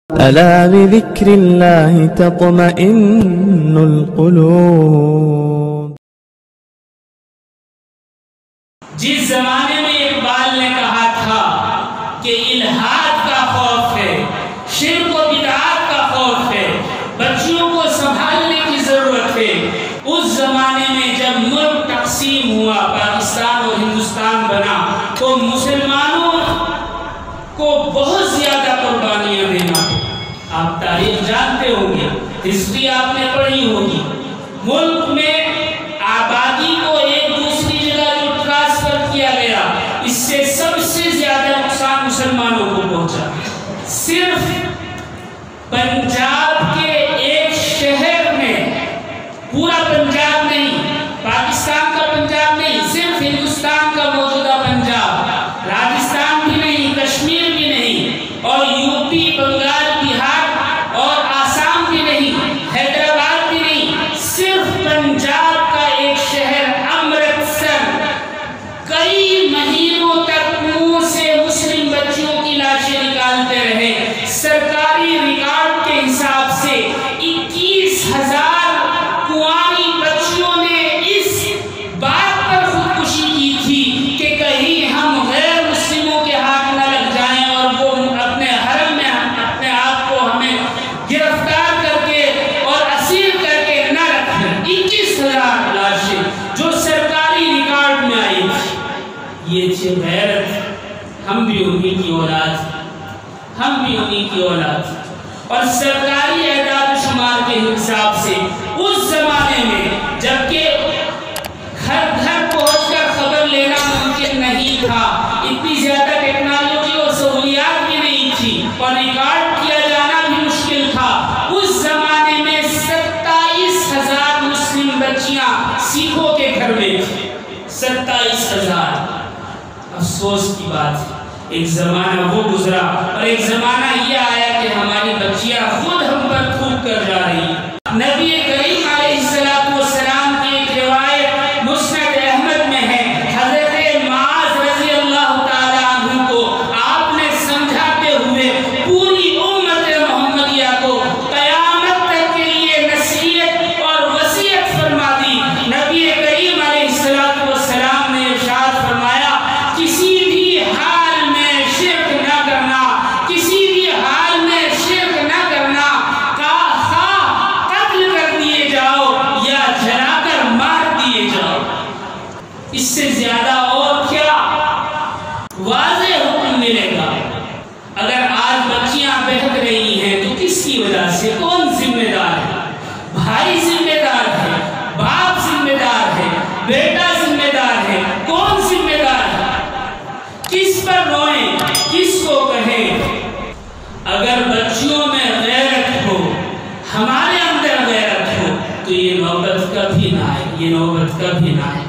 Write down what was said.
ألا بذكر الله تطمئن القلوب۔ جس زمانے میں اقبال نے کہا تھا کہ الحاد کا خوف ہے، شرک و بدعات کا خوف ہے، بچیوں کو سنبھالنے کی ضرورت ہے، اس زمانے میں جب ملک تقسیم ہوا، پاکستان اور ہندوستان بنا، تو مسلمانوں کو بہت زیادہ قربانیاں دینا۔ آپ تاریخ جانتے ہوں گے، ہسٹری آپ نے پڑھی ہوگی، ملک میں آبادی کو ایک دوسری جگہ جو ٹرانسفر کیا گیا، اس سے سب سے زیادہ نقصان مسلمانوں کو پہنچا۔ صرف پنجاب کے ایک شہر میں، پورا پنجاب نہیں، پاکستان کا پنجاب نہیں، صرف ہندوستان کا موجودہ پنجاب، راجستھان بھی نہیں، کشمیر بھی نہیں، اور یوپی، بنگال، بہار اور آسام بھی نہیں، حیدرآباد بھی نہیں، صرف پنجاب کا ایک شہر امرتسر کئی مہینوں تک منہ سے مسلم بچیوں کی لاشیں نکالتے رہے۔ سرکاری ریکارڈ کے حساب سے 21,000 کنواری بچیوں نے اس بات پر خودکشی کی تھی کہ کہیں ہم غیر مسلموں کے ہاتھ نہ لگ جائیں اور وہ اپنے حرم میں اپنے آپ کو ہمیں گرفتار کر کے اور اسیر کر کے نہ رکھیں۔ 21,000 لاشیں جو سرکاری ریکارڈ میں آئی تھی۔ یہ تھی غیرت۔ ہم بھی انہی کی اولاد، ہم بھی انہی کی اولاد۔ اور سرکاری اعداد و شمار کے حساب سے اس زمانے میں، جبکہ گھر گھر پہنچ کر خبر لینا ممکن نہیں تھا، اتنی زیادہ ٹیکنالوجی اور سہولیات بھی نہیں تھی، اور ریکارڈ کیا جانا بھی مشکل تھا، اس زمانے میں 27,000 مسلم بچیاں سکھوں کے گھر میں تھیں۔ 27,000۔ افسوس کی بات ہے، ایک زمانہ وہ گزرا اور ایک زمانہ یہ آیا کہ ہماری بچیاں خود ہم پر تھوک کر جا رہی ہیں۔ نبی کریم علیہ السلام کی ایک روایت مسند احمد میں ہے، حضرت معاذ رضی اللہ تعالیٰ عنہ کو آپ نے سمجھاتے ہوئے پوری امت محمدیہ کو قیامت تک کے لیے نصیحت اور وصیت فرما دی۔ نبی کریم علیہ السلام نے ارشاد فرمایا، کسی بھی حال میں شرک نہ کرنا، کسی بھی حال میں شرک نہ کرنا، خواہ قتل کر دیے جاؤ یا جلا کر مار دیے جاؤ۔ اس سے زیادہ اور کیا واضح حکم ملے گا؟ اگر آج بچیاں بہک رہی ہیں تو کس کی وجہ سے؟ کون ذمہ دار ہے؟ بھائی ذمہ دار ہے، باپ ذمہ دار ہے، بیٹا ذمہ دار ہے، کون ذمہ دار ہے؟ کس پر روئیں، کس کو کہیں؟ اگر بچیوں میں غیرت ہو، ہمارے اندر غیرت ہو، تو یہ نوبت کبھی نہ آئے، یہ نوبت کبھی نہ آئے۔